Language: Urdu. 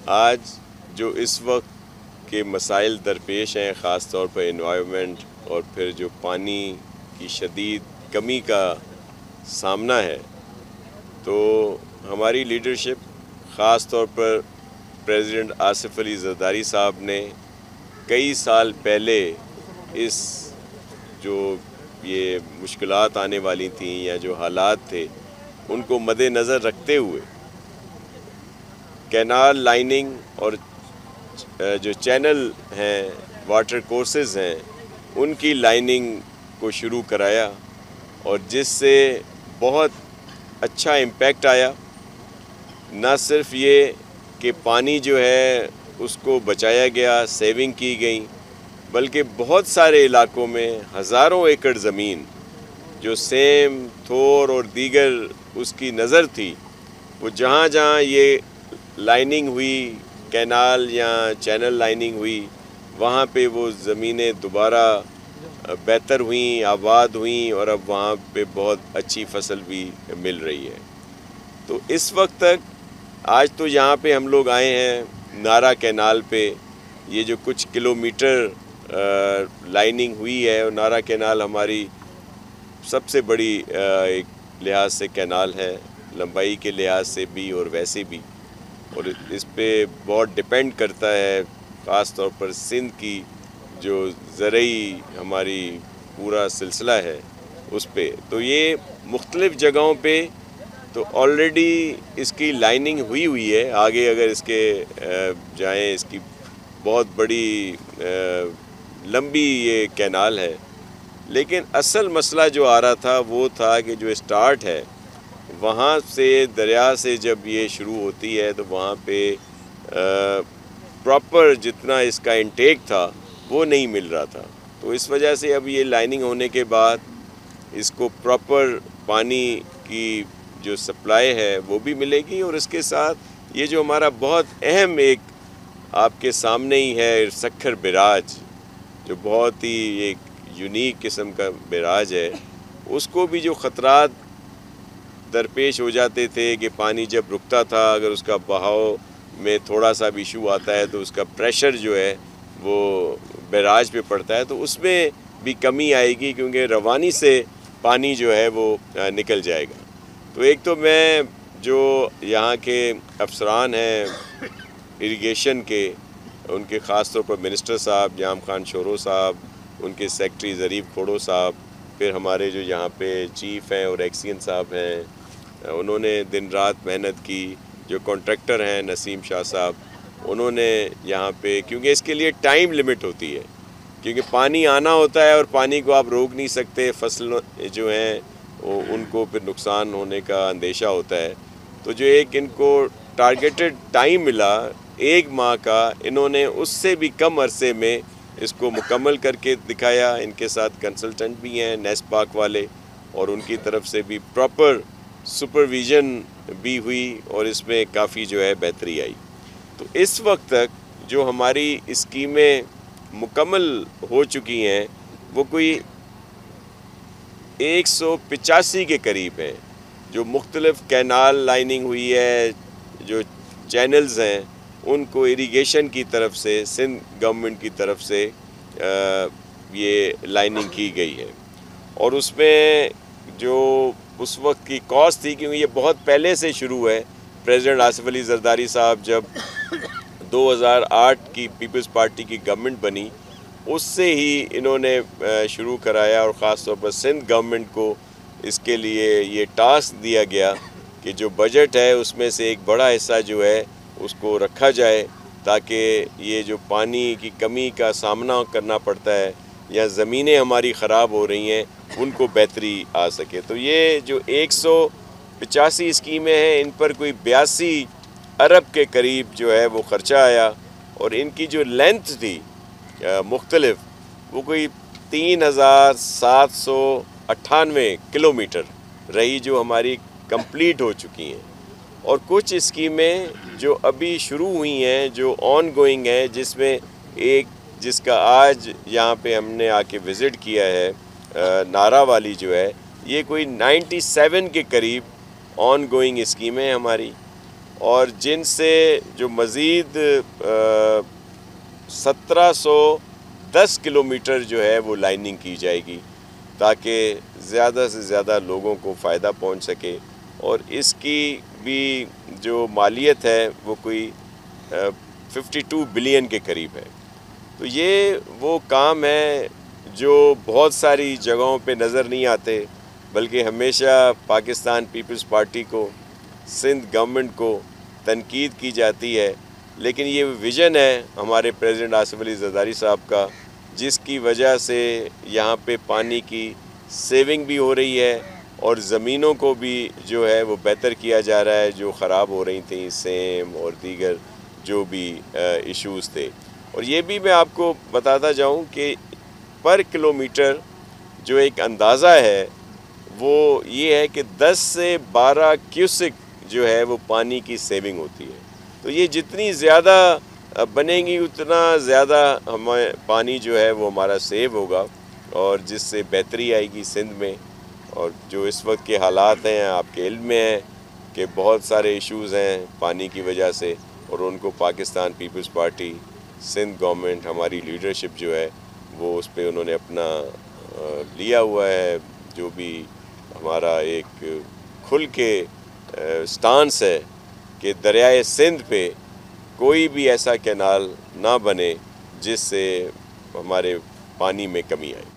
آج جو اس وقت کے مسائل درپیش ہیں، خاص طور پر انوائرمنٹ اور پھر جو پانی کی شدید کمی کا سامنا ہے، تو ہماری لیڈرشپ خاص طور پر پریزیڈنٹ آصف علی زرداری صاحب نے کئی سال پہلے اس جو یہ مشکلات آنے والی تھیں یا جو حالات تھے ان کو مد نظر رکھتے ہوئے کینال لائننگ اور جو چینل ہیں، واٹر کورسز ہیں، ان کی لائننگ کو شروع کرایا، اور جس سے بہت اچھا امپیکٹ آیا۔ نہ صرف یہ کہ پانی جو ہے اس کو بچایا گیا، سیونگ کی گئی، بلکہ بہت سارے علاقوں میں ہزاروں ایکڑ زمین جو سیم، تھور اور دیگر اس کی نظر تھی، وہ جہاں جہاں یہ لائننگ ہوئی، کینال یا چینل لائننگ ہوئی، وہاں پہ وہ زمینیں دوبارہ بہتر ہوئیں، آباد ہوئیں، اور اب وہاں پہ بہت اچھی فصل بھی مل رہی ہے۔ تو اس وقت تک آج تو یہاں پہ ہم لوگ آئے ہیں نارا کینال پہ، یہ جو کچھ کلومیٹر لائننگ ہوئی ہے، اور نارا کینال ہماری سب سے بڑی ایک لحاظ سے کینال ہے، لمبائی کے لحاظ سے بھی اور ویسے بھی، اور اس پہ بہت ڈپینڈ کرتا ہے خاص طور پر سندھ کی جو زرعی ہماری پورا سلسلہ ہے اس پہ۔ تو یہ مختلف جگہوں پہ تو آلریڈی اس کی لائننگ ہوئی ہے، آگے اگر اس کے جائیں، اس کی بہت بڑی لمبی یہ کینال ہے، لیکن اصل مسئلہ جو آ رہا تھا وہ تھا کہ جو اسٹارٹ ہے وہاں سے دریا سے جب یہ شروع ہوتی ہے تو وہاں پہ پراپر جتنا اس کا انٹیک تھا وہ نہیں مل رہا تھا، تو اس وجہ سے اب یہ لائننگ ہونے کے بعد اس کو پراپر پانی کی جو سپلائی ہے وہ بھی ملے گی، اور اس کے ساتھ یہ جو ہمارا بہت اہم ایک آپ کے سامنے ہی ہے سکھر بیراج، جو بہت ہی ایک یونیک قسم کا بیراج ہے، اس کو بھی جو خطرات درپیش ہو جاتے تھے کہ پانی جب رکتا تھا، اگر اس کا بہاؤ میں تھوڑا سا بھی ایشو آتا ہے تو اس کا پریشر جو ہے وہ بیراج پہ پڑتا ہے، تو اس میں بھی کمی آئے گی، کیونکہ روانی سے پانی جو ہے وہ نکل جائے گا۔ تو ایک تو میں جو یہاں کے افسران ہیں اریگیشن کے، ان کے خاص طور پر منسٹر صاحب جام خان شورو صاحب، ان کے سیکٹری ظریف کھوڑو صاحب، پھر ہمارے جو یہاں پہ چیف ہیں اور ایکسین صاحب ہیں، انہوں نے دن رات محنت کی، جو کانٹریکٹر ہیں نسیم شاہ صاحب، انہوں نے یہاں پہ، کیونکہ اس کے لیے ٹائم لمٹ ہوتی ہے، کیونکہ پانی آنا ہوتا ہے اور پانی کو آپ روک نہیں سکتے، فصل جو ہیں وہ ان کو پھر نقصان ہونے کا اندیشہ ہوتا ہے، تو جو ایک ان کو ٹارگیٹڈ ٹائم ملا 1 ماہ کا، انہوں نے اس سے بھی کم عرصے میں اس کو مکمل کر کے دکھایا۔ ان کے ساتھ کنسلٹنٹ بھی ہیں نیس پاک والے، اور ان کی طرف سے بھی پراپر سپرویژن بھی ہوئی، اور اس میں کافی جو ہے بہتری آئی۔ تو اس وقت تک جو ہماری اسکیمیں مکمل ہو چکی ہیں وہ کوئی 185 کے قریب ہیں، جو مختلف کینال لائننگ ہوئی ہے، جو چینلز ہیں ان کو اریگیشن کی طرف سے، سندھ گورنمنٹ کی طرف سے یہ لائننگ کی گئی ہے، اور اس میں جو اس وقت کی کاسٹ تھی، کیونکہ یہ بہت پہلے سے شروع ہے، پریزیڈنٹ آصف علی زرداری صاحب جب 2008 کی پیپلز پارٹی کی گورنمنٹ بنی، اس سے ہی انہوں نے شروع کرایا، اور خاص طور پر سندھ گورنمنٹ کو اس کے لیے یہ ٹاسک دیا گیا کہ جو بجٹ ہے اس میں سے ایک بڑا حصہ جو ہے اس کو رکھا جائے، تاکہ یہ جو پانی کی کمی کا سامنا کرنا پڑتا ہے یا زمینیں ہماری خراب ہو رہی ہیں ان کو بہتری آ سکے۔ تو یہ جو 185 اسکیمیں ہیں، ان پر کوئی 82 ارب کے قریب جو ہے وہ خرچہ آیا، اور ان کی جو لینتھ تھی مختلف، وہ کوئی 3798 کلومیٹر رہی جو ہماری کمپلیٹ ہو چکی ہیں، اور کچھ اسکیمیں جو ابھی شروع ہوئی ہیں جو آن گوئنگ ہیں، جس میں ایک جس کا آج یہاں پہ ہم نے آ کے وزٹ کیا ہے، نارا والی جو ہے، یہ کوئی 97 کے قریب آن گوئنگ اسکیمیں ہماری، اور جن سے جو مزید 1710 کلومیٹر جو ہے وہ لائننگ کی جائے گی تاکہ زیادہ سے زیادہ لوگوں کو فائدہ پہنچ سکے، اور اس کی بھی جو مالیت ہے وہ کوئی 52 بلین کے قریب ہے۔ تو یہ وہ کام ہے جو بہت ساری جگہوں پہ نظر نہیں آتے، بلکہ ہمیشہ پاکستان پیپلز پارٹی کو، سندھ گورنمنٹ کو تنقید کی جاتی ہے، لیکن یہ ویژن ہے ہمارے پریزیڈنٹ آصف علی زرداری صاحب کا، جس کی وجہ سے یہاں پہ پانی کی سیونگ بھی ہو رہی ہے اور زمینوں کو بھی جو ہے وہ بہتر کیا جا رہا ہے، جو خراب ہو رہی تھیں سیم اور دیگر جو بھی ایشوز تھے۔ اور یہ بھی میں آپ کو بتاتا جاؤں کہ پر کلومیٹر جو ایک اندازہ ہے وہ یہ ہے کہ 10 سے 12 کیوسک جو ہے وہ پانی کی سیونگ ہوتی ہے۔ تو یہ جتنی زیادہ بنے گی اتنا زیادہ ہمیں پانی جو ہے وہ ہمارا سیو ہوگا، اور جس سے بہتری آئے گی سندھ میں۔ اور جو اس وقت کے حالات ہیں آپ کے علم میں ہیں کہ بہت سارے ایشوز ہیں پانی کی وجہ سے، اور ان کو پاکستان پیپلز پارٹی، سندھ گورنمنٹ، ہماری لیڈرشپ جو ہے وہ اس پہ انہوں نے اپنا لیا ہوا ہے، جو بھی ہمارا ایک کھل کے سٹانس ہے کہ دریائے سندھ پہ کوئی بھی ایسا کینال نہ بنے جس سے ہمارے پانی میں کمی آئے۔